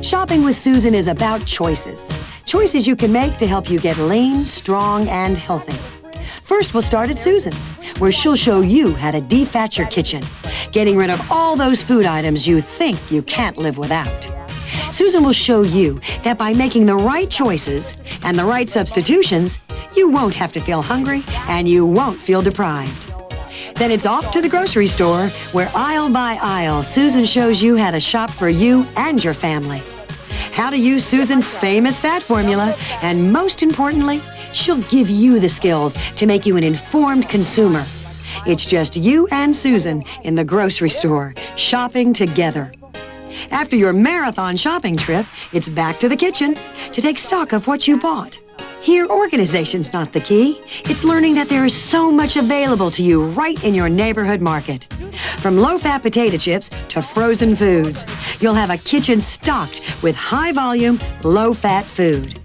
Shopping with Susan is about choices. Choices you can make to help you get lean, strong, and healthy. First, we'll start at Susan's, where she'll show you how to defat your kitchen, getting rid of all those food items you think you can't live without. Susan will show you that by making the right choices and the right substitutions, you won't have to feel hungry and you won't feel deprived. Then it's off to the grocery store, where aisle by aisle, Susan shows you how to shop for you and your family. How to use Susan's famous fat formula, and most importantly, she'll give you the skills to make you an informed consumer. It's just you and Susan in the grocery store, shopping together. After your marathon shopping trip, it's back to the kitchen to take stock of what you bought. Here, organization's not the key. It's learning that there is so much available to you right in your neighborhood market. From low-fat potato chips to frozen foods, you'll have a kitchen stocked with high-volume, low-fat food.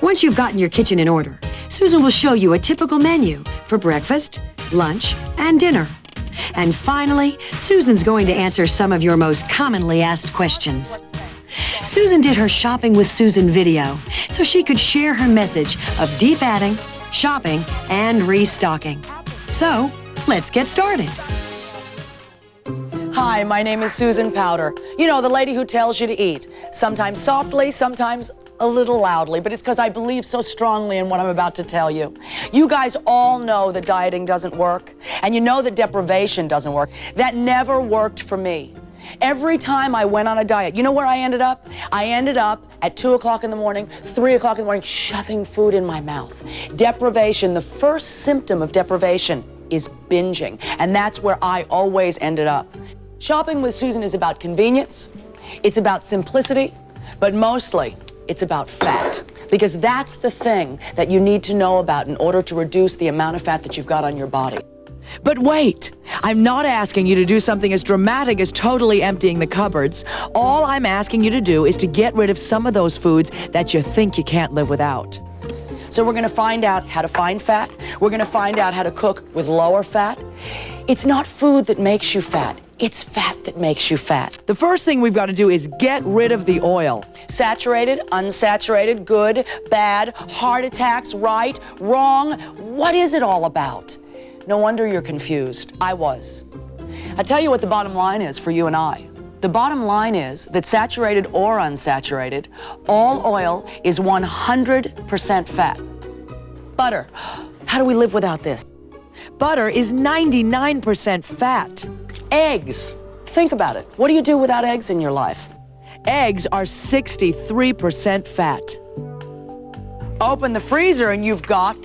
Once you've gotten your kitchen in order, Susan will show you a typical menu for breakfast, lunch, and dinner. And finally, Susan's going to answer some of your most commonly asked questions. Susan did her Shopping with Susan video so she could share her message of defatting, shopping, and restocking. So, let's get started. Hi, my name is Susan Powter. You know, the lady who tells you to eat. Sometimes softly, sometimes a little loudly, but it's because I believe so strongly in what I'm about to tell you. You guys all know that dieting doesn't work, and you know that deprivation doesn't work. That never worked for me. Every time I went on a diet, you know where I ended up? I ended up at 2 o'clock in the morning, 3 o'clock in the morning, shoving food in my mouth. Deprivation, the first symptom of deprivation is binging, and that's where I always ended up. Shopping with Susan is about convenience, it's about simplicity, but mostly it's about fat, because that's the thing that you need to know about in order to reduce the amount of fat that you've got on your body. But wait, I'm not asking you to do something as dramatic as totally emptying the cupboards. All I'm asking you to do is to get rid of some of those foods that you think you can't live without. So we're gonna find out how to find fat. We're gonna find out how to cook with lower fat. It's not food that makes you fat. It's fat that makes you fat. The first thing we've got to do is get rid of the oil. Saturated, unsaturated, good, bad, heart attacks, right, wrong. What is it all about? No wonder you're confused. I was. I'll tell you what the bottom line is for you and I. The bottom line is that saturated or unsaturated, all oil is 100% fat. Butter. How do we live without this? Butter is 99% fat. Eggs. Think about it. What do you do without eggs in your life? Eggs are 63% fat. Open the freezer and you've got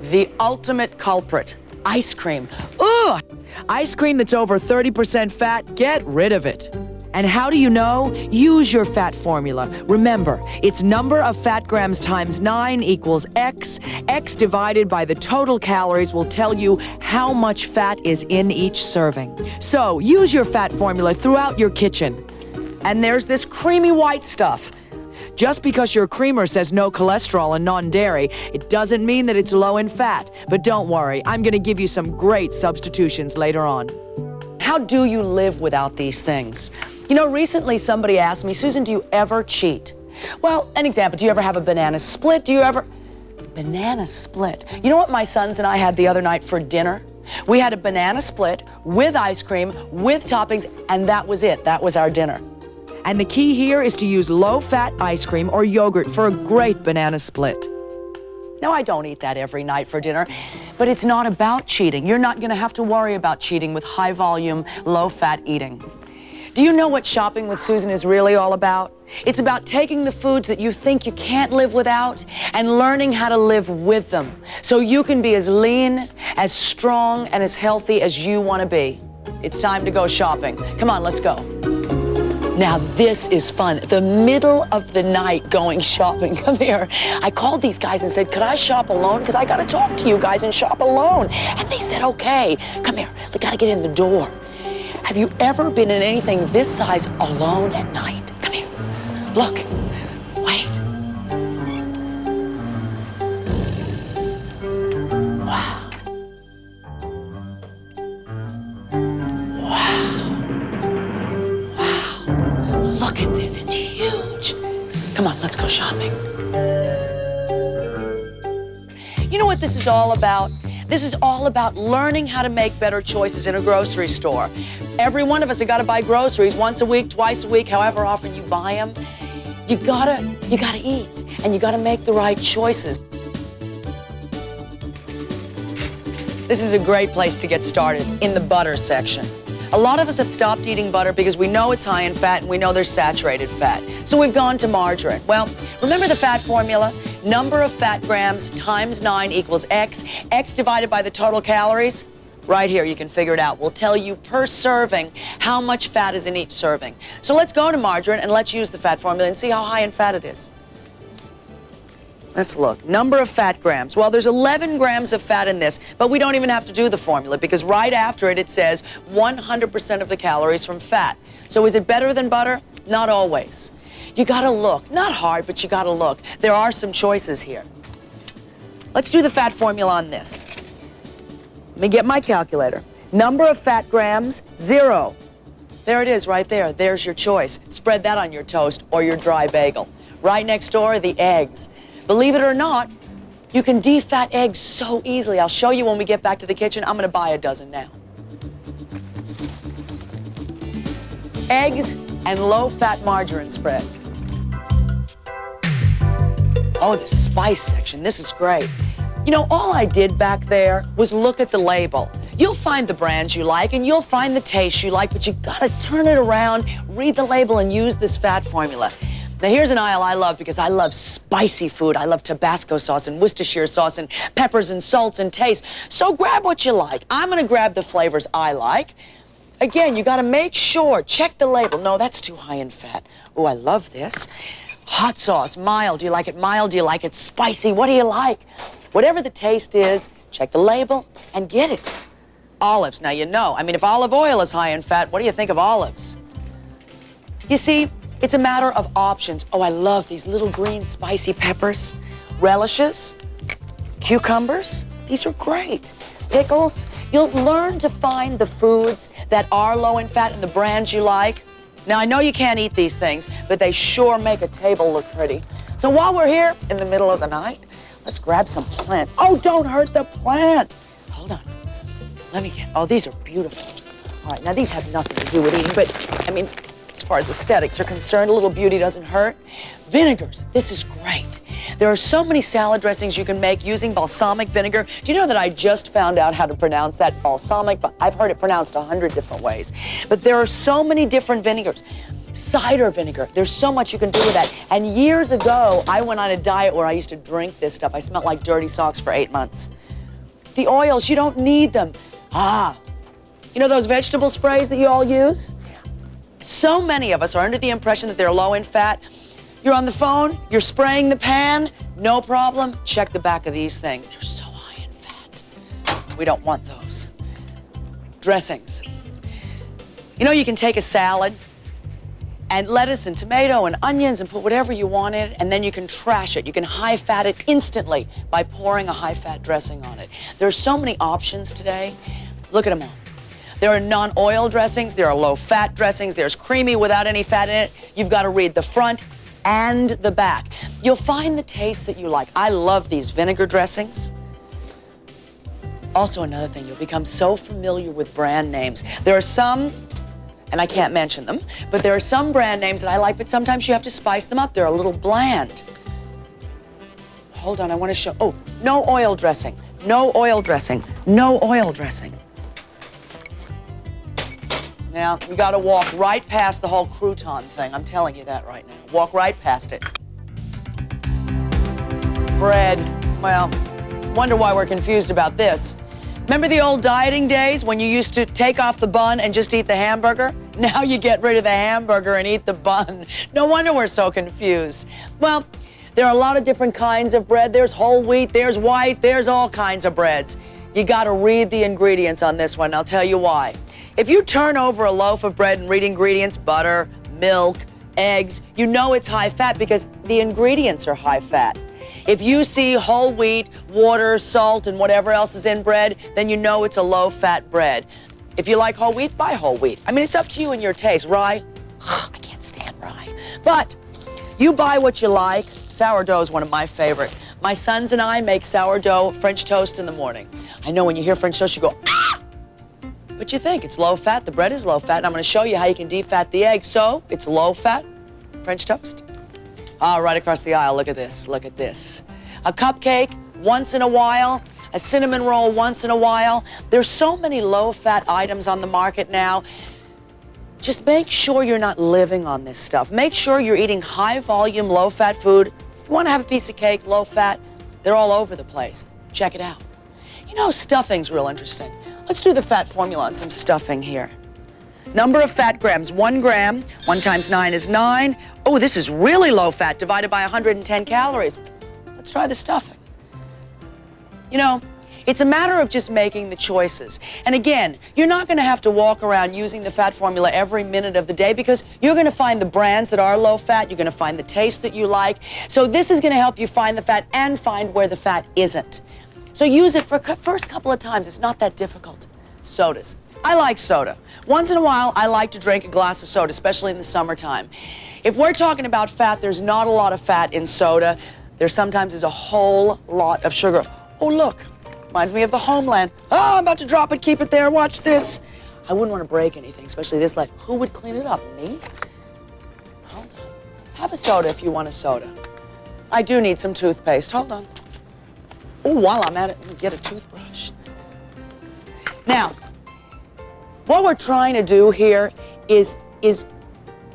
the ultimate culprit, ice cream. Ugh! Ice cream that's over 30% fat, get rid of it. And how do you know? Use your fat formula. Remember, it's number of fat grams times 9 equals X. X divided by the total calories will tell you how much fat is in each serving. So, use your fat formula throughout your kitchen. And there's this creamy white stuff. Just because your creamer says no cholesterol and non-dairy, it doesn't mean that it's low in fat. But don't worry, I'm going to give you some great substitutions later on. How do you live without these things? You know, recently somebody asked me, Susan, do you ever cheat? Well, an example, do you ever have a banana split? Banana split? You know what my sons and I had the other night for dinner? We had a banana split with ice cream, with toppings, and that was it. That was our dinner. And the key here is to use low-fat ice cream or yogurt for a great banana split. Now, I don't eat that every night for dinner, but it's not about cheating. You're not going to have to worry about cheating with high-volume, low-fat eating. Do you know what Shopping with Susan is really all about? It's about taking the foods that you think you can't live without and learning how to live with them so you can be as lean, as strong, and as healthy as you want to be. It's time to go shopping. Come on, let's go. Now this is fun. The middle of the night going shopping. Come here. I called these guys and said, could I shop alone? Because I got to talk to you guys and shop alone. And they said, okay. Come here. We got to get in the door. Have you ever been in anything this size alone at night? Come here. Look. Wait. Wow. Wow. Wow. Look at this. It's huge. shopping. You know what this is all about? This is all about learning how to make better choices in a grocery store. Every one of us have got to buy groceries once a week, twice a week, however often you buy them. You gotta eat, and you gotta make the right choices. This is a great place to get started, in the butter section. A lot of us have stopped eating butter because we know it's high in fat and we know there's saturated fat. So we've gone to margarine. Well, remember the fat formula? Number of fat grams times 9 equals X. X divided by the total calories. Right here, you can figure it out. We'll tell you per serving how much fat is in each serving. So let's go to margarine and let's use the fat formula and see how high in fat it is. Let's look. Number of fat grams. Well, there's 11 grams of fat in this, but we don't even have to do the formula because right after it, it says 100% of the calories from fat. So is it better than butter? Not always. You gotta look. Not hard, but you gotta look. There are some choices here. Let's do the fat formula on this. Let me get my calculator. Number of fat grams, 0. There it is right there. There's your choice. Spread that on your toast or your dry bagel. Right next door, the eggs. Believe it or not, you can defat eggs so easily. I'll show you when we get back to the kitchen. I'm going to buy a dozen now. Eggs and low-fat margarine spread. Oh, the spice section. This is great. You know, all I did back there was look at the label. You'll find the brands you like and you'll find the taste you like, but you gotta turn it around, read the label, and use this fat formula. Now here's an aisle I love because I love spicy food. I love Tabasco sauce and Worcestershire sauce and peppers and salts and taste. So grab what you like. I'm gonna grab the flavors I like. Again, you gotta make sure, check the label. No, that's too high in fat. Oh, I love this. Hot sauce, mild. Do you like it mild? Do you like it spicy? What do you like? Whatever the taste is, check the label and get it. Olives, now you know. I mean, if olive oil is high in fat, what do you think of olives? You see, it's a matter of options. Oh, I love these little green spicy peppers. Relishes, cucumbers, these are great. Pickles, you'll learn to find the foods that are low in fat and the brands you like. Now, I know you can't eat these things, but they sure make a table look pretty. So while we're here in the middle of the night, let's grab some plants. Oh, don't hurt the plant. Hold on. Let me get, oh, these are beautiful. All right, now these have nothing to do with eating, but I mean, as far as aesthetics are concerned, a little beauty doesn't hurt. Vinegars, this is great. There are so many salad dressings you can make using balsamic vinegar. Do you know that I just found out how to pronounce that balsamic? But I've heard it pronounced 100 different ways. But there are so many different vinegars. Cider vinegar, there's so much you can do with that. And years ago, I went on a diet where I used to drink this stuff. I smelled like dirty socks for 8 months. The oils, you don't need them. Ah, you know those vegetable sprays that you all use? So many of us are under the impression that they're low in fat. You're on the phone, you're spraying the pan, no problem. Check the back of these things. They're so high in fat. We don't want those. Dressings. You know, you can take a salad and lettuce and tomato and onions and put whatever you want in it, and then you can trash it. You can high-fat it instantly by pouring a high-fat dressing on it. There's so many options today. Look at them all. There are non-oil dressings, there are low-fat dressings, there's creamy without any fat in it. You've got to read the front and the back. You'll find the taste that you like. I love these vinegar dressings. Also, another thing, you'll become so familiar with brand names. There are some, and I can't mention them, but there are some brand names that I like, but sometimes you have to spice them up. They're a little bland. Hold on, I want to show, oh, no oil dressing, no oil dressing, no oil dressing. Now, you gotta walk right past the whole crouton thing. I'm telling you that right now. Walk right past it. Bread, well, wonder why we're confused about this. Remember the old dieting days when you used to take off the bun and just eat the hamburger? Now you get rid of the hamburger and eat the bun. No wonder we're so confused. Well, there are a lot of different kinds of bread. There's whole wheat, there's white, there's all kinds of breads. You gotta read the ingredients on this one, and I'll tell you why. If you turn over a loaf of bread and read ingredients, butter, milk, eggs, you know it's high fat because the ingredients are high fat. If you see whole wheat, water, salt, and whatever else is in bread, then you know it's a low-fat bread. If you like whole wheat, buy whole wheat. I mean, it's up to you and your taste. Rye, I can't stand rye. But You buy what you like. Sourdough is one of my favorite. My sons and I make sourdough French toast in the morning. I know when you hear French toast, you go, ah! But you think it's low fat, the bread is low fat, and I'm gonna show you how you can defat the egg. So, it's low fat French toast. Right across the aisle, look at this, look at this. A cupcake once in a while, a cinnamon roll once in a while. There's so many low-fat items on the market now. Just make sure you're not living on this stuff. Make sure you're eating high-volume, low-fat food. If you want to have a piece of cake, low-fat, they're all over the place. Check it out. You know, stuffing's real interesting. Let's do the fat formula on some stuffing here. Number of fat grams, 1 gram. 1 times 9 is 9. Oh, this is really low fat, divided by 110 calories. Let's try the stuffing. You know, it's a matter of just making the choices. And again, you're not going to have to walk around using the fat formula every minute of the day because you're going to find the brands that are low fat. You're going to find the taste that you like. So this is going to help you find the fat and find where the fat isn't. So use it for first couple of times. It's not that difficult. Sodas. I like soda. Once in a while, I like to drink a glass of soda, especially in the summertime. If we're talking about fat, there's not a lot of fat in soda. There sometimes is a whole lot of sugar. Oh, look. Reminds me of the Homeland. Oh, I'm about to drop it. Keep it there. Watch this. I wouldn't want to break anything, especially this light. Who would clean it up? Me? Hold on. Have a soda if you want a soda. I do need some toothpaste. Hold on. Oh, while I'm at it, let me get a toothbrush. Now, what we're trying to do here is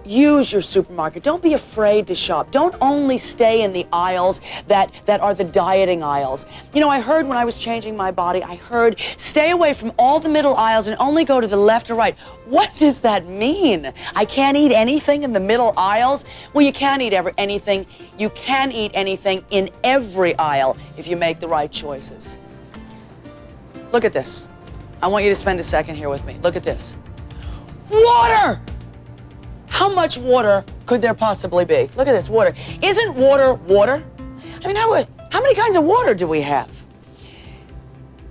use your supermarket. Don't be afraid to shop. Don't only stay in the aisles that are the dieting aisles. You know, I heard when I was changing my body, I heard stay away from all the middle aisles and only go to the left or right. What does that mean? I can't eat anything in the middle aisles? Well, you can't eat anything. You can eat anything in every aisle if you make the right choices. Look at this. I want you to spend a second here with me. Look at this. Water! How much water could there possibly be? Look at this, water. Isn't water water? I mean, how many kinds of water do we have?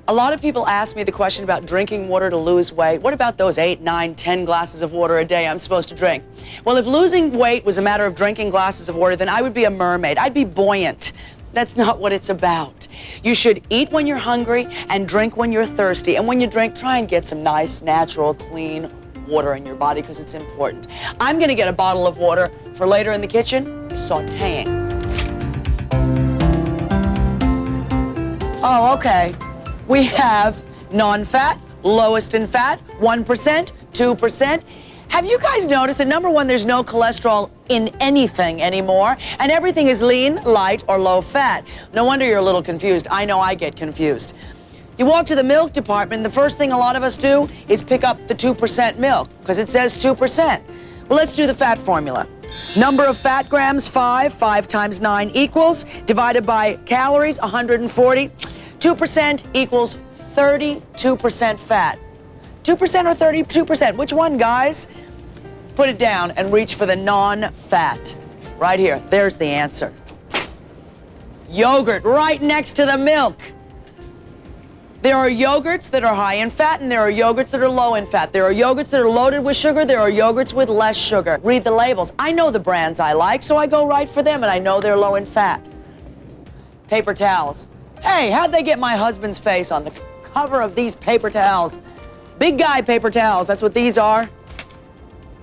A lot of people ask me the question about drinking water to lose weight. What about those 8, 9, 10 glasses of water a day I'm supposed to drink? Well, if losing weight was a matter of drinking glasses of water, then I would be a mermaid. I'd be buoyant. That's not what it's about. You should eat when you're hungry and drink when you're thirsty. And when you drink, try and get some nice, natural, clean water in your body because it's important. I'm going to get a bottle of water for later in the kitchen, sautéing. Oh, okay. We have non-fat, lowest in fat, 1%, 2%. Have you guys noticed that, number one, there's no cholesterol in anything anymore, and everything is lean, light, or low fat? No wonder you're a little confused. I know I get confused. You walk to the milk department, and the first thing a lot of us do is pick up the 2% milk, because it says 2%. Well, let's do the fat formula. Number of fat grams, 5. 5 times 9 equals, divided by calories, 140. 2% equals 32% fat. 2% or 32%? Which one, guys? Put it down and reach for the non-fat. Right here, there's the answer. Yogurt, right next to the milk. There are yogurts that are high in fat, and there are yogurts that are low in fat. There are yogurts that are loaded with sugar. There are yogurts with less sugar. Read the labels. I know the brands I like, so I go right for them, and I know they're low in fat. Paper towels. Hey, how'd they get my husband's face on the cover of these paper towels? Big guy paper towels, that's what these are.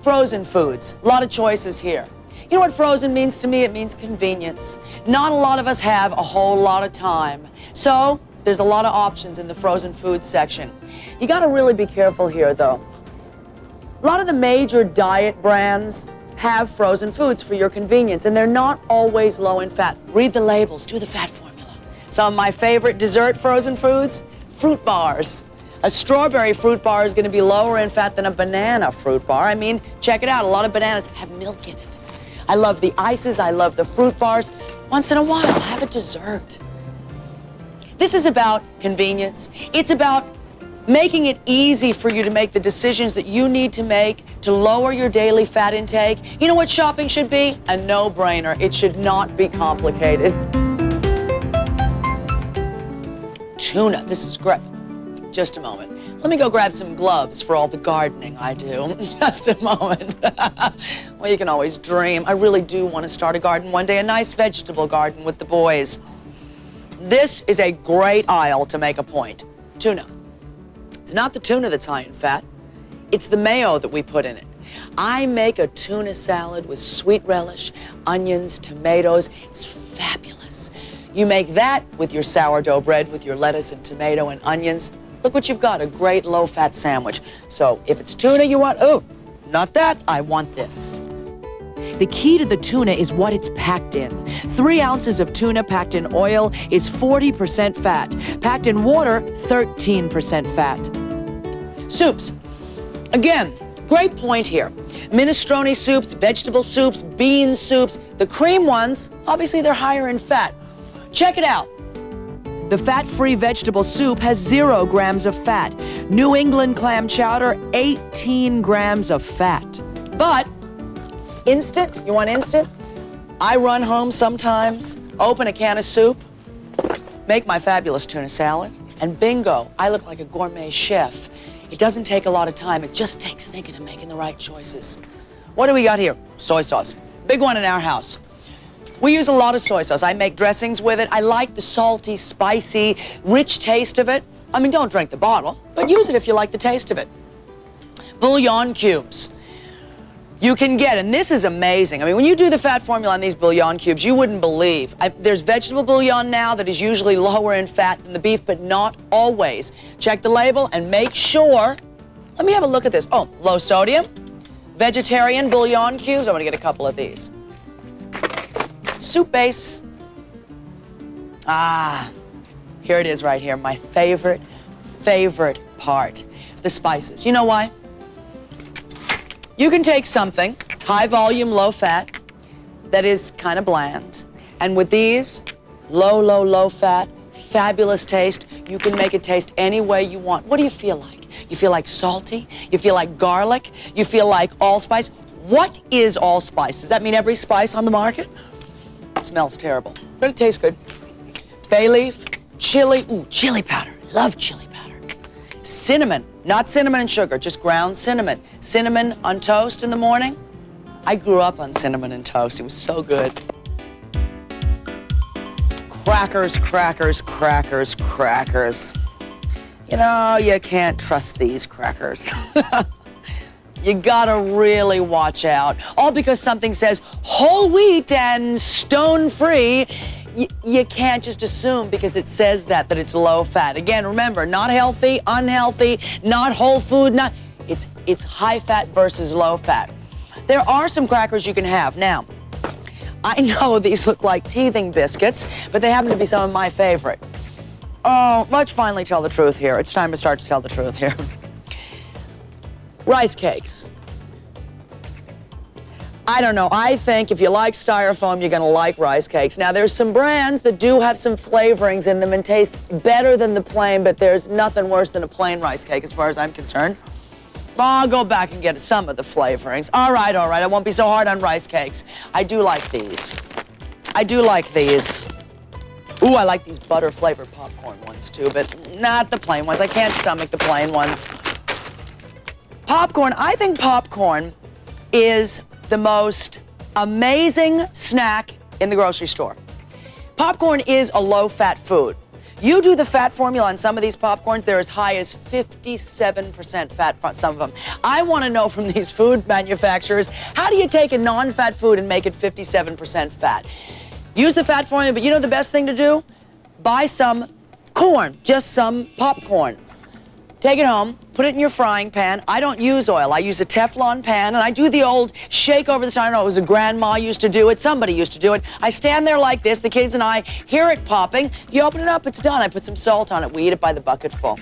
Frozen foods, a lot of choices here. You know what frozen means to me? It means convenience. Not a lot of us have a whole lot of time. So, there's a lot of options in the frozen food section. You gotta really be careful here, though. A lot of the major diet brands have frozen foods for your convenience, and they're not always low in fat. Read the labels, do the fat formula. Some of my favorite dessert frozen foods, fruit bars. A strawberry fruit bar is going to be lower in fat than a banana fruit bar. I mean, check it out. A lot of bananas have milk in it. I love the ices. I love the fruit bars. Once in a while, have a dessert. This is about convenience. It's about making it easy for you to make the decisions that you need to make to lower your daily fat intake. You know what shopping should be? A no-brainer. It should not be complicated. Tuna. This is great. just a moment. Let me go grab some gloves for all the gardening I do. Just a moment. Well, you can always dream. I really do want to start a garden one day, a nice vegetable garden with the boys. This is a great aisle to make a point. Tuna. It's not the tuna that's high in fat. It's the mayo that we put in it. I make a tuna salad with sweet relish, onions, tomatoes. It's fabulous. You make that with your sourdough bread with your lettuce and tomato and onions. Look what you've got, a great low-fat sandwich. So if it's tuna you want, oh, not that, I want this. The key to the tuna is what it's packed in. 3 ounces of tuna packed in oil is 40% fat. Packed in water, 13% fat. Soups. Again, great point here. Minestrone soups, vegetable soups, bean soups. The cream ones, obviously they're higher in fat. Check it out. The fat-free vegetable soup has 0 grams of fat. New England clam chowder, 18 grams of fat. But instant, you want instant? I run home sometimes, open a can of soup, make my fabulous tuna salad, and bingo, I look like a gourmet chef. It doesn't take a lot of time. It just takes thinking and making the right choices. What do we got here? Soy sauce. Big one in our house. We use a lot of soy sauce. I make dressings with it. I like the salty, spicy, rich taste of it. I mean, don't drink the bottle, but use it if you like the taste of it. Bouillon cubes. You can get, and this is amazing. I mean, when you do the fat formula on these bouillon cubes, you wouldn't believe. There's vegetable bouillon now that is usually lower in fat than the beef, but not always. Check the label and make sure. Let me have a look at this. Oh, low sodium, vegetarian bouillon cubes. I'm gonna get a couple of these. Soup base. Ah, here it is right here. My favorite part, the spices. You know why? You can take something, high volume, low fat, that is kind of bland, and with these, low fat, fabulous taste, you can make it taste any way you want. What do you feel like? You feel like salty? You feel like garlic? You feel like allspice? What is allspice? Does that mean every spice on the market? It smells terrible, but it tastes good. Bay leaf, chili, ooh, chili powder, love chili powder. Cinnamon, not cinnamon and sugar, just ground cinnamon. Cinnamon on toast in the morning. I grew up on cinnamon and toast, it was so good. Crackers, crackers, crackers, crackers. You know, you can't trust these crackers. You gotta really watch out. All because something says whole wheat and stone-free. You can't just assume because it says that it's low fat. Again, remember, not healthy, unhealthy, not whole food, it's high fat versus low fat. There are some crackers you can have. Now, I know these look like teething biscuits, but they happen to be some of my favorite. Oh, let's finally tell the truth here. It's time to start to tell the truth here. Rice cakes. I don't know, I think if you like styrofoam, you're gonna like rice cakes. Now, there's some brands that do have some flavorings in them and taste better than the plain, but there's nothing worse than a plain rice cake as far as I'm concerned. I'll go back and get some of the flavorings. All right, I won't be so hard on rice cakes. I do like these. I do like these. Ooh, I like these butter-flavored popcorn ones too, but not the plain ones. I can't stomach the plain ones. Popcorn, I think popcorn is the most amazing snack in the grocery store. Popcorn is a low-fat food. You do the fat formula on some of these popcorns, they're as high as 57% fat, some of them. I want to know from these food manufacturers, how do you take a non-fat food and make it 57% fat? Use the fat formula, but you know the best thing to do? Buy some corn, just some popcorn. Take it home, put it in your frying pan. I don't use oil, I use a Teflon pan, and I do the old shake over the side. I don't know, it was a grandma used to do it, somebody used to do it. I stand there like this, the kids and I hear it popping. You open it up, it's done. I put some salt on it. We eat it by the bucket full.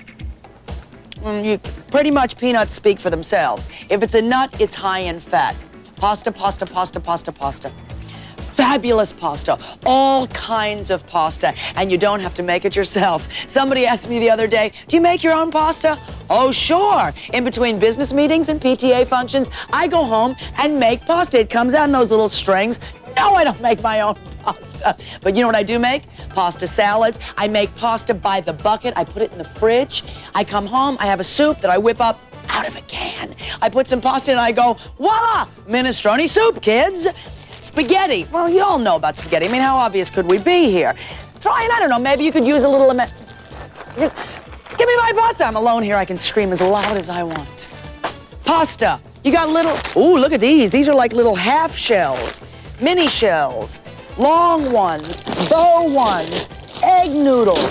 Pretty much peanuts speak for themselves. If it's a nut, it's high in fat. Pasta, pasta, pasta, pasta, pasta. Fabulous pasta, all kinds of pasta, and you don't have to make it yourself. Somebody asked me the other day, do you make your own pasta? Oh, sure. In between business meetings and PTA functions, I go home and make pasta. It comes out in those little strings. No, I don't make my own pasta. But you know what I do make? Pasta salads. I make pasta by the bucket. I put it in the fridge. I come home, I have a soup that I whip up out of a can. I put some pasta in and I go, voila, minestrone soup, kids. Spaghetti. Well, you all know about spaghetti. I mean, how obvious could we be here? Try it, I don't know, maybe you could use a little... Give me my pasta. I'm alone here. I can scream as loud as I want. Pasta. You got little... Ooh, look at these. These are like little half shells, mini shells, long ones, bow ones, egg noodles,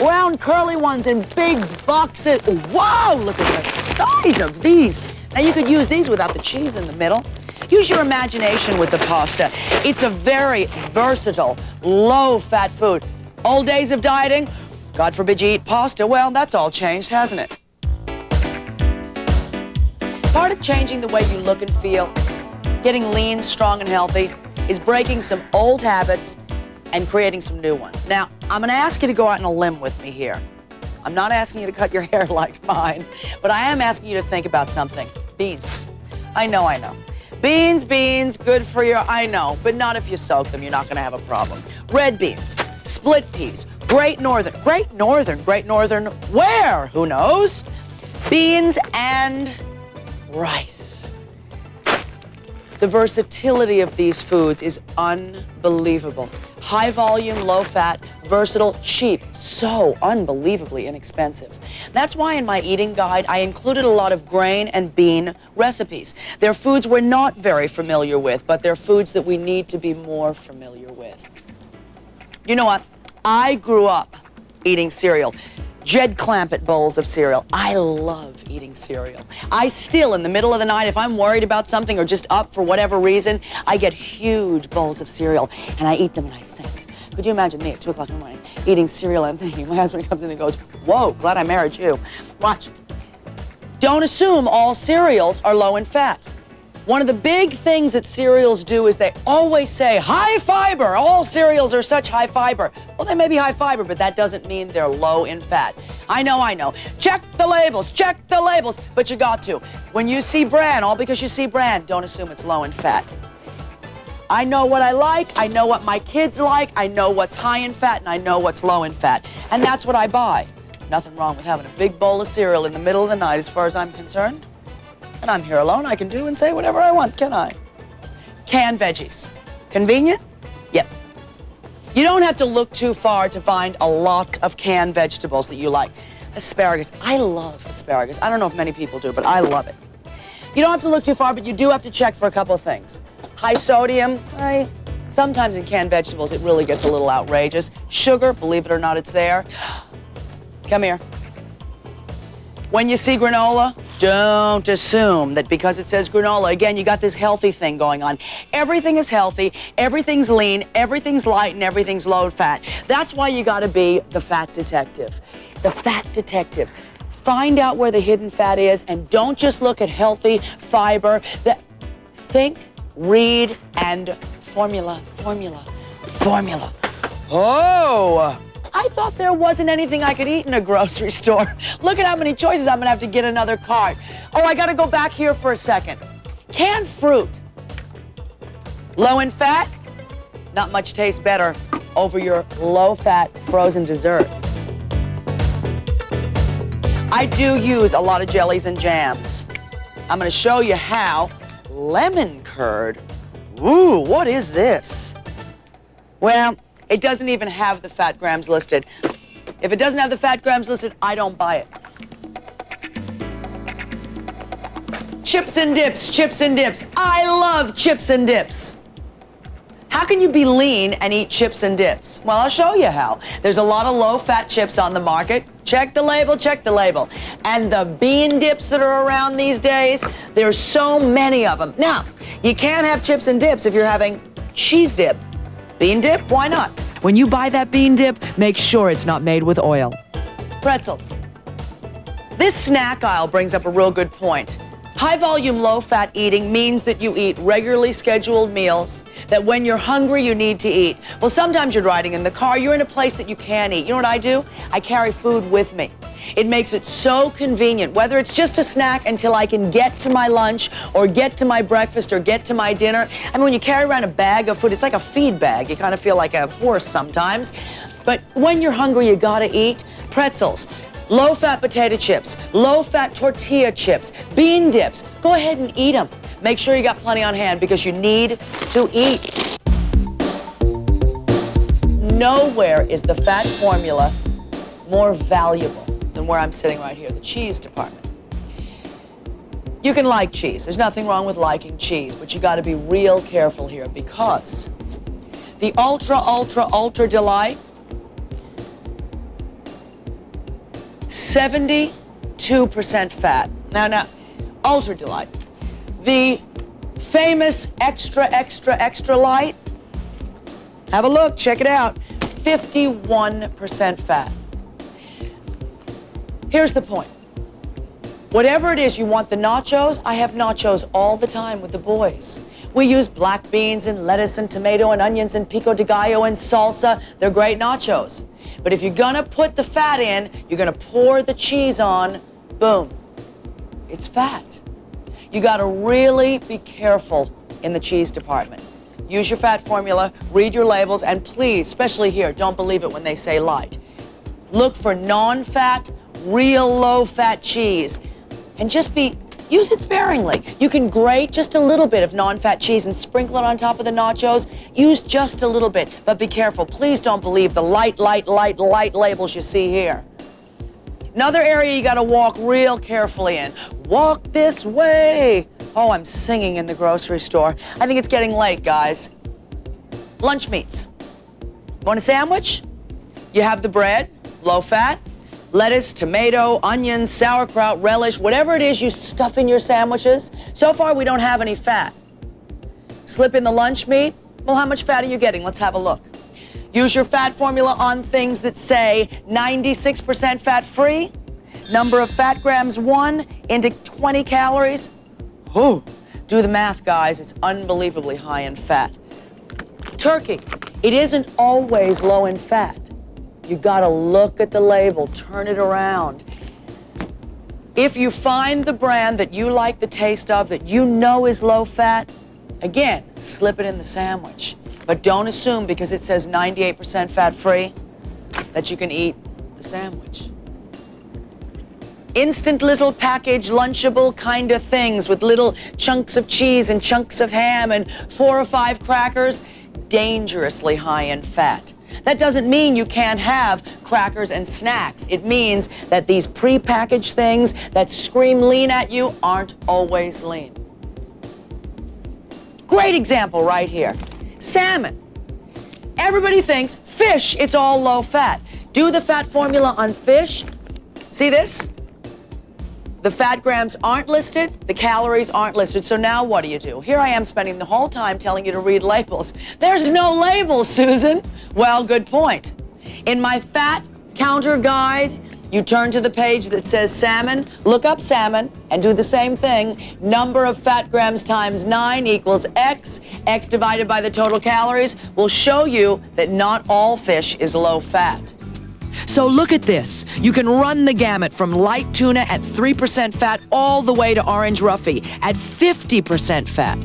round curly ones in big boxes. Wow, look at the size of these. Now, you could use these without the cheese in the middle. Use your imagination with the pasta. It's a very versatile, low-fat food. Old days of dieting, God forbid you eat pasta. Well, that's all changed, hasn't it? Part of changing the way you look and feel, getting lean, strong, and healthy, is breaking some old habits and creating some new ones. Now, I'm going to ask you to go out on a limb with me here. I'm not asking you to cut your hair like mine, but I am asking you to think about something. Beans. I know. Beans, good for you, I know, but not if you soak them. You're not going to have a problem. Red beans, split peas, Great Northern, where? Who knows? Beans and rice. The versatility of these foods is unbelievable. High volume, low fat, versatile, cheap, so unbelievably inexpensive. That's why in my eating guide, I included a lot of grain and bean recipes. They're foods we're not very familiar with, but they're foods that we need to be more familiar with. You know what? I grew up eating cereal. Jed Clampett bowls of cereal. I love eating cereal. I still, in the middle of the night, if I'm worried about something or just up for whatever reason, I get huge bowls of cereal and I eat them and I think. Could you imagine me at 2 o'clock in the morning eating cereal and thinking? My husband comes in and goes, whoa, glad I married you. Watch. Don't assume all cereals are low in fat. One of the big things that cereals do is they always say high fiber. All cereals are such high fiber. Well, they may be high fiber, but that doesn't mean they're low in fat. I know. Check the labels, but you got to. When you see bran, all because you see bran, don't assume it's low in fat. I know what I like, I know what my kids like, I know what's high in fat, and I know what's low in fat. And that's what I buy. Nothing wrong with having a big bowl of cereal in the middle of the night as far as I'm concerned. And I'm here alone, I can do and say whatever I want, can I? Canned veggies. Convenient? Yep. You don't have to look too far to find a lot of canned vegetables that you like. Asparagus. I love asparagus. I don't know if many people do, but I love it. You don't have to look too far, but you do have to check for a couple of things. High sodium, sometimes in canned vegetables it really gets a little outrageous. Sugar, believe it or not, it's there. Come here. When you see granola, don't assume that because it says granola, again, you got this healthy thing going on. Everything is healthy, everything's lean, everything's light, and everything's low fat. That's why you gotta be the fat detective. The fat detective. Find out where the hidden fat is and don't just look at healthy fiber. Think, read, and formula. Oh! I thought there wasn't anything I could eat in a grocery store. Look at how many choices. I'm gonna have to get another cart. Oh, I gotta go back here for a second. Canned fruit. Low in fat, not much tastes better over your low-fat frozen dessert. I do use a lot of jellies and jams. I'm gonna show you how. Lemon curd. Ooh, what is this? Well, it doesn't even have the fat grams listed. If it doesn't have the fat grams listed, I don't buy it. Chips and dips. I love chips and dips. How can you be lean and eat chips and dips? Well, I'll show you how. There's a lot of low-fat chips on the market. Check the label. And the bean dips that are around these days, there's so many of them. Now, you can't have chips and dips if you're having cheese dip. Bean dip, why not? When you buy that bean dip, make sure it's not made with oil. Pretzels. This snack aisle brings up a real good point. High-volume, low-fat eating means that you eat regularly scheduled meals, that when you're hungry, you need to eat. Well, sometimes you're riding in the car, you're in a place that you can't eat. You know what I do? I carry food with me. It makes it so convenient, whether it's just a snack until I can get to my lunch or get to my breakfast or get to my dinner. I mean, when you carry around a bag of food, it's like a feed bag. You kind of feel like a horse sometimes. But when you're hungry, you gotta eat pretzels, low-fat potato chips, low-fat tortilla chips, bean dips. Go ahead and eat them. Make sure you got plenty on hand because you need to eat. Nowhere is the fat formula more valuable than where I'm sitting right here, the cheese department. You can like cheese. There's nothing wrong with liking cheese, but you got to be real careful here because the ultra delight, 72% fat. Now, ultra delight. The famous extra light, have a look, check it out, 51% fat. Here's the point. Whatever it is you want the nachos, I have nachos all the time with the boys. We use black beans and lettuce and tomato and onions and pico de gallo and salsa. They're great nachos. But if you're gonna put the fat in, you're gonna pour the cheese on, boom, it's fat. You gotta really be careful in the cheese department. Use your fat formula, read your labels, and please, especially here, don't believe it when they say light. Look for non-fat, real low-fat cheese, and use it sparingly. You can grate just a little bit of non-fat cheese and sprinkle it on top of the nachos. Use just a little bit, but be careful. Please don't believe the light labels you see here. Another area you gotta walk real carefully in. Walk this way. Oh, I'm singing in the grocery store. I think it's getting late, guys. Lunch meats. Want a sandwich? You have the bread, low fat, lettuce, tomato, onions, sauerkraut, relish, whatever it is you stuff in your sandwiches. So far, we don't have any fat. Slip in the lunch meat. Well, how much fat are you getting? Let's have a look. Use your fat formula on things that say 96% fat-free, number of fat grams 1 into 20 calories. Oh, do the math, guys. It's unbelievably high in fat. Turkey. It isn't always low in fat. You gotta look at the label, turn it around. If you find the brand that you like the taste of, that you know is low fat, again, slip it in the sandwich. But don't assume because it says 98% fat-free that you can eat the sandwich. Instant little package, lunchable kind of things with little chunks of cheese and chunks of ham and 4 or 5 crackers, dangerously high in fat. That doesn't mean you can't have crackers and snacks. It means that these pre-packaged things that scream lean at you aren't always lean. Great example right here. Salmon. Everybody thinks fish, it's all low fat. Do the fat formula on fish. See this? The fat grams aren't listed, the calories aren't listed. So now what do? Here I am spending the whole time telling you to read labels. There's no labels, Susan. Well, good point. In my fat counter guide, you turn to the page that says salmon, look up salmon, and do the same thing. Number of fat grams times 9 equals X. X divided by the total calories will show you that not all fish is low fat. So look at this. You can run the gamut from light tuna at 3% fat all the way to orange roughy at 50% fat.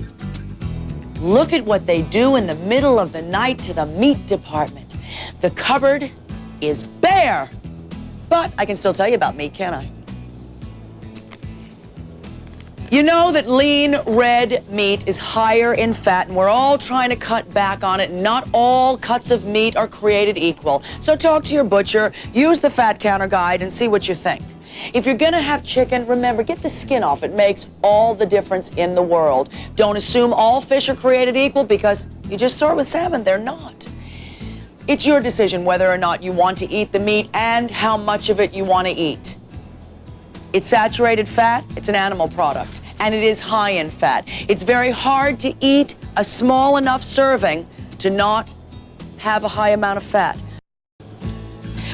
Look at what they do in the middle of the night to the meat department. The cupboard is bare. But I can still tell you about meat, can't I? You know that lean red meat is higher in fat, and we're all trying to cut back on it. Not all cuts of meat are created equal. So talk to your butcher, use the fat counter guide, and see what you think. If you're gonna have chicken, remember, get the skin off. It makes all the difference in the world. Don't assume all fish are created equal because you just saw it with salmon, they're not. It's your decision whether or not you want to eat the meat and how much of it you want to eat. It's saturated fat, it's an animal product, and it is high in fat. It's very hard to eat a small enough serving to not have a high amount of fat.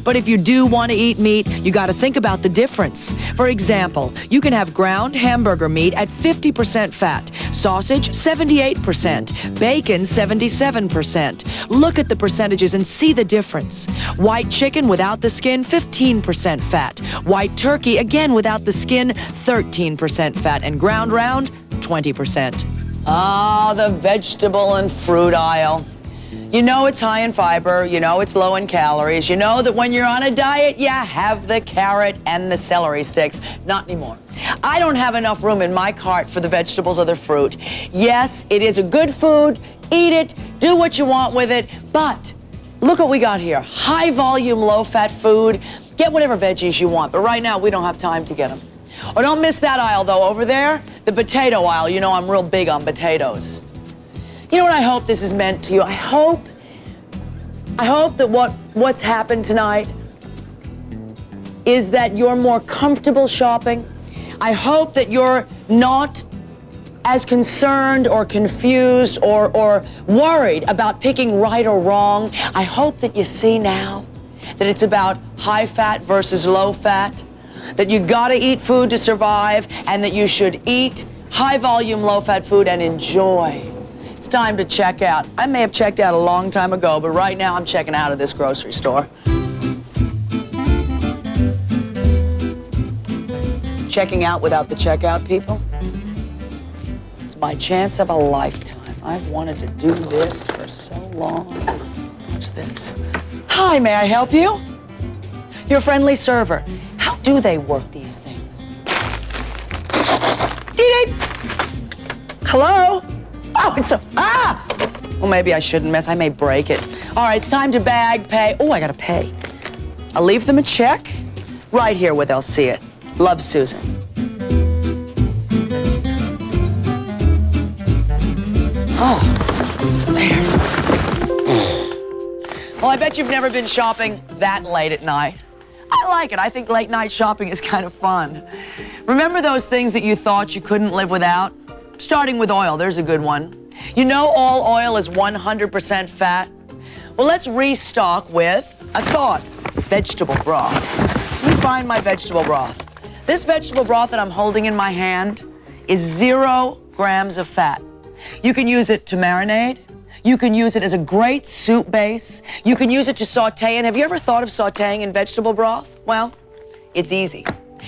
But if you do want to eat meat, you got to think about the difference. For example, you can have ground hamburger meat at 50% fat, sausage 78%, bacon 77%. Look at the percentages and see the difference. White chicken without the skin, 15% fat. White turkey, again without the skin, 13% fat. And ground round, 20%. Ah, the vegetable and fruit aisle. You know it's high in fiber, you know it's low in calories, you know that when you're on a diet, you have the carrot and the celery sticks. Not anymore. I don't have enough room in my cart for the vegetables or the fruit. Yes, it is a good food, eat it, do what you want with it, but look what we got here. High volume, low fat food. Get whatever veggies you want, but right now we don't have time to get them. Oh, don't miss that aisle though, over there, the potato aisle. You know I'm real big on potatoes. You know what I hope this has meant to you? I hope that what's happened tonight is that you're more comfortable shopping. I hope that you're not as concerned or confused or worried about picking right or wrong. I hope that you see now that it's about high fat versus low fat, that you gotta eat food to survive, and that you should eat high volume, low fat food and enjoy. It's time to check out. I may have checked out a long time ago, but right now I'm checking out of this grocery store. Checking out without the checkout people? It's my chance of a lifetime. I've wanted to do this for so long. Watch this. Hi, may I help you? Your friendly server. How do they work these things? Beep. Hello? Oh, it's a, well, maybe I shouldn't mess. I may break it. All right, it's time to bag, pay. Oh, I gotta pay. I'll leave them a check right here where they'll see it. Love, Susan. Oh, there. Well, I bet you've never been shopping that late at night. I like it. I think late night shopping is kind of fun. Remember those things that you thought you couldn't live without? Starting with oil, there's a good one. You know all oil is 100% fat? Well, let's restock with a thought, vegetable broth. Let me find my vegetable broth. This vegetable broth that I'm holding in my hand is 0 grams of fat. You can use it to marinate. You can use it as a great soup base. You can use it to saute in. Have you ever thought of sauteing in vegetable broth? Well, it's easy.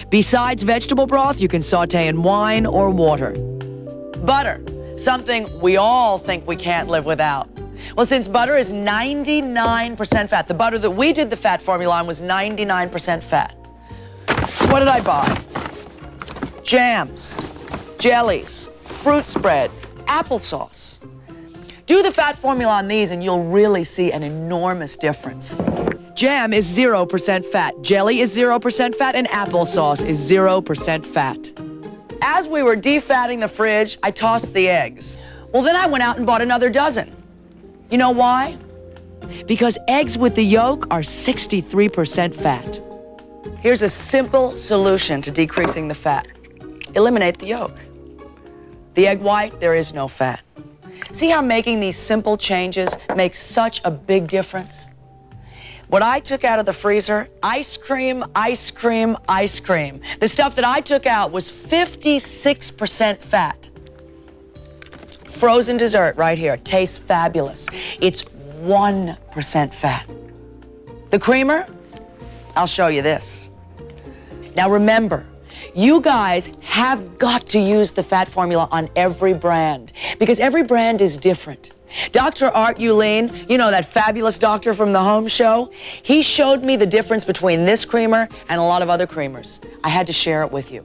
Besides vegetable broth, you can saute in wine or water. Butter, something we all think we can't live without. Well, since butter is 99% fat, the butter that we did the fat formula on was 99% fat. What did I buy? Jams, jellies, fruit spread, applesauce. Do the fat formula on these and you'll really see an enormous difference. Jam is 0% fat, jelly is 0% fat, and applesauce is 0% fat. As we were defatting the fridge, I tossed the eggs. Well, then I went out and bought another dozen. You know why? Because eggs with the yolk are 63% fat. Here's a simple solution to decreasing the fat. Eliminate the yolk. The egg white, there is no fat. See how making these simple changes makes such a big difference? What I took out of the freezer, ice cream, ice cream, ice cream. The stuff that I took out was 56% fat. Frozen dessert right here, tastes fabulous. It's 1% fat. The creamer, I'll show you this. Now remember, you guys have got to use the fat formula on every brand because every brand is different. Dr. Art Uline, you know that fabulous doctor from the home show? He showed me the difference between this creamer and a lot of other creamers. I had to share it with you.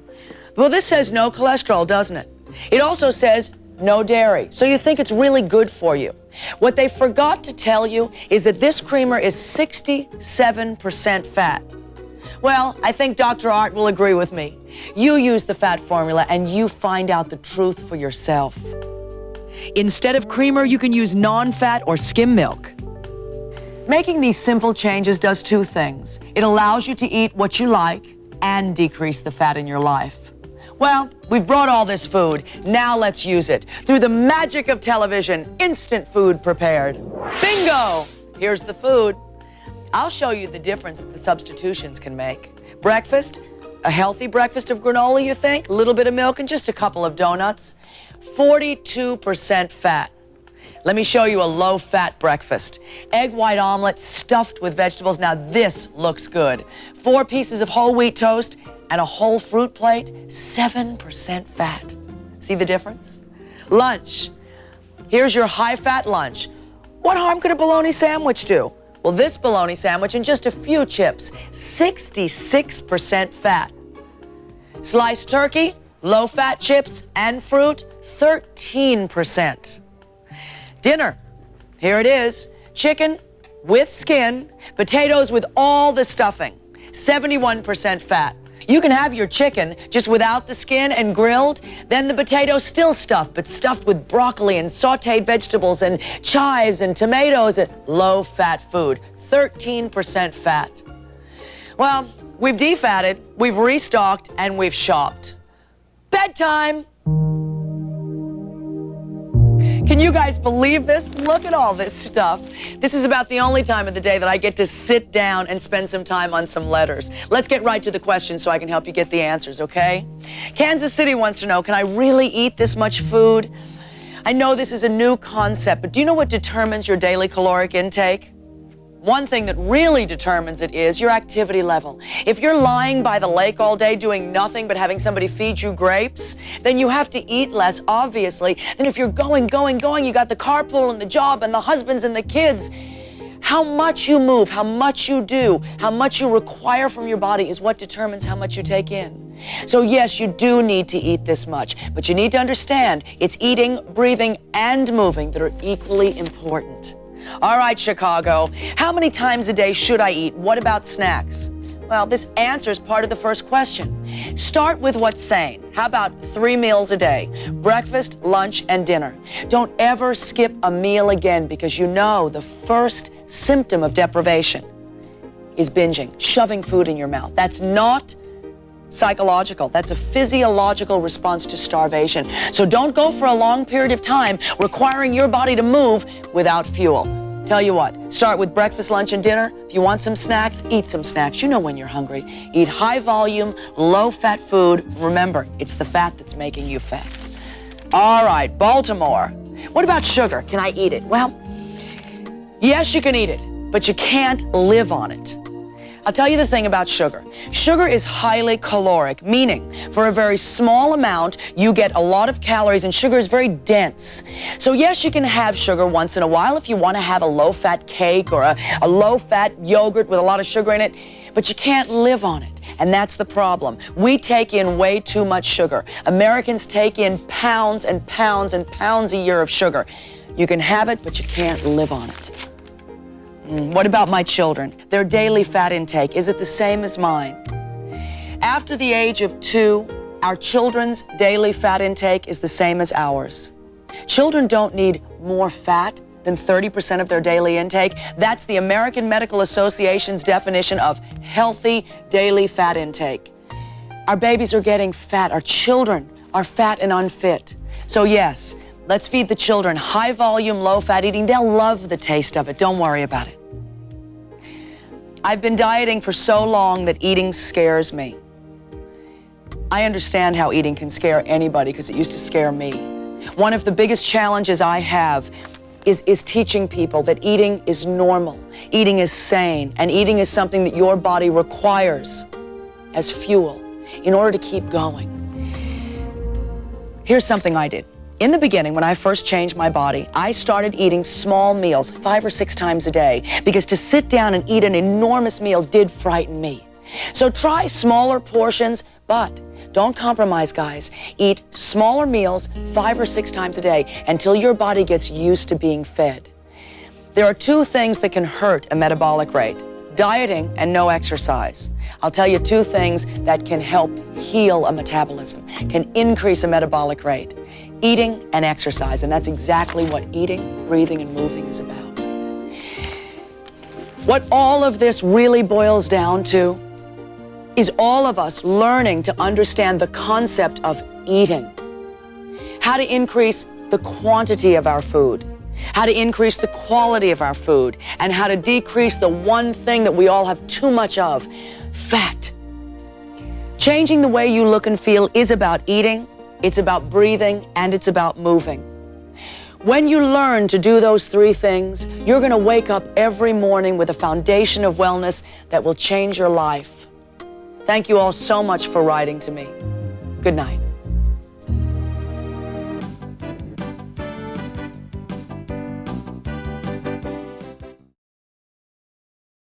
Well, this says no cholesterol, doesn't it? It also says no dairy, so you think it's really good for you. What they forgot to tell you is that this creamer is 67% fat. Well, I think Dr. Art will agree with me. You use the fat formula and you find out the truth for yourself. Instead of creamer, you can use non-fat or skim milk. Making these simple changes does two things. It allows you to eat what you like and decrease the fat in your life. Well, we've brought all this food. Now let's use it. Through the magic of television, instant food prepared. Bingo! Here's the food. I'll show you the difference that the substitutions can make. Breakfast, a healthy breakfast of granola, you think? A little bit of milk and just a couple of donuts. 42% fat. Let me show you a low-fat breakfast. Egg white omelet stuffed with vegetables. Now this looks good. 4 pieces of whole wheat toast and a whole fruit plate, 7% fat. See the difference? Lunch. Here's your high-fat lunch. What harm could a bologna sandwich do? Well, this bologna sandwich and just a few chips, 66% fat. Sliced turkey, low-fat chips and fruit, 13%. Dinner, here it is. Chicken with skin, potatoes with all the stuffing, 71% fat. You can have your chicken just without the skin and grilled, then the potatoes still stuffed, but stuffed with broccoli and sauteed vegetables and chives and tomatoes and low-fat food, 13% fat. Well, we've defatted, we've restocked, and we've shopped. Bedtime! Can you guys believe this? Look at all this stuff. This is about the only time of the day that I get to sit down and spend some time on some letters. Let's get right to the questions so I can help you get the answers, okay? Kansas City wants to know, can I really eat this much food? I know this is a new concept, but do you know what determines your daily caloric intake? One thing that really determines it is your activity level. If you're lying by the lake all day doing nothing but having somebody feed you grapes, then you have to eat less, obviously, than if you're going, you got the carpool and the job and the husbands and the kids. How much you move, how much you do, how much you require from your body is what determines how much you take in. So yes, you do need to eat this much, but you need to understand it's eating, breathing, and moving that are equally important. All right, Chicago, how many times a day should I eat? What about snacks? Well, this answers part of the first question. Start with what's sane. How about 3 meals a day? Breakfast, lunch, and dinner. Don't ever skip a meal again because you know the first symptom of deprivation is binging, shoving food in your mouth. That's not psychological. That's a physiological response to starvation. So don't go for a long period of time requiring your body to move without fuel. Tell you what, start with breakfast, lunch, and dinner. If you want some snacks, eat some snacks. You know when you're hungry. Eat high volume, low-fat food. Remember, it's the fat that's making you fat. All right, Baltimore. What about sugar? Can I eat it? Well, yes, you can eat it, but you can't live on it. I'll tell you the thing about sugar. Sugar is highly caloric, meaning for a very small amount, you get a lot of calories, and sugar is very dense. So yes, you can have sugar once in a while if you want to have a low-fat cake or a low-fat yogurt with a lot of sugar in it, but you can't live on it. And that's the problem. We take in way too much sugar. Americans take in pounds and pounds and pounds a year of sugar. You can have it, but you can't live on it. What about my children? Their daily fat intake, is it the same as mine? After the age of 2, our children's daily fat intake is the same as ours. Children don't need more fat than 30% of their daily intake. That's the American Medical Association's definition of healthy daily fat intake. Our babies are getting fat. Our children are fat and unfit. So yes, let's feed the children high volume, low fat eating. They'll love the taste of it. Don't worry about it. I've been dieting for so long that eating scares me. I understand how eating can scare anybody because it used to scare me. One of the biggest challenges I have is teaching people that eating is normal, eating is sane, and eating is something that your body requires as fuel in order to keep going. Here's something I did. In the beginning, when I first changed my body, I started eating small meals 5 or 6 times a day because to sit down and eat an enormous meal did frighten me. So try smaller portions, but don't compromise, guys. Eat smaller meals 5 or 6 times a day until your body gets used to being fed. There are 2 things that can hurt a metabolic rate: dieting and no exercise. I'll tell you 2 things that can help heal a metabolism, can increase a metabolic rate: eating and exercise. And that's exactly what eating, breathing, and moving is about. What all of this really boils down to is all of us learning to understand the concept of eating, how to increase the quantity of our food, how to increase the quality of our food, and how to decrease the one thing that we all have too much of, fat. Changing the way you look and feel is about eating, it's about breathing, and it's about moving. When you learn to do those three things, you're going to wake up every morning with a foundation of wellness that will change your life. Thank you all so much for writing to me. Good night.